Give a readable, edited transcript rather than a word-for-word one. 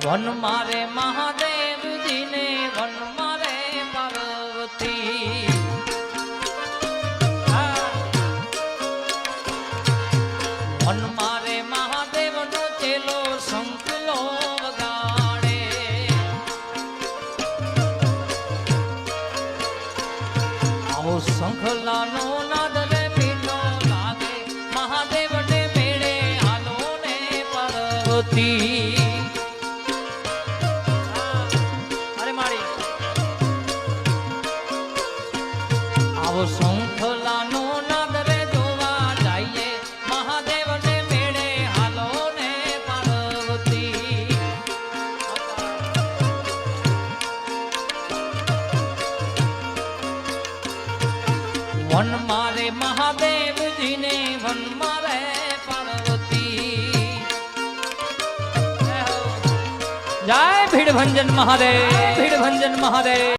One મારે મહાદેવજીને one મારે Parvati one મારે મહાદેવનો ચેલો શંખલો વગાડે આવો શંખલાનો નાદ રે મીઠો લાગે મહાદેવને મેળે હાલો ને પાર્વતી શંખલાનો નાદ રે જોવા જઈએ મહાદેવને મેળે હાલો ને પાર્વતી વન મારે મહાદેવજીને વન મારે પાર્વતી જય ભીડભંજન મહાદેવ ભીડભંજન મહાદેવ।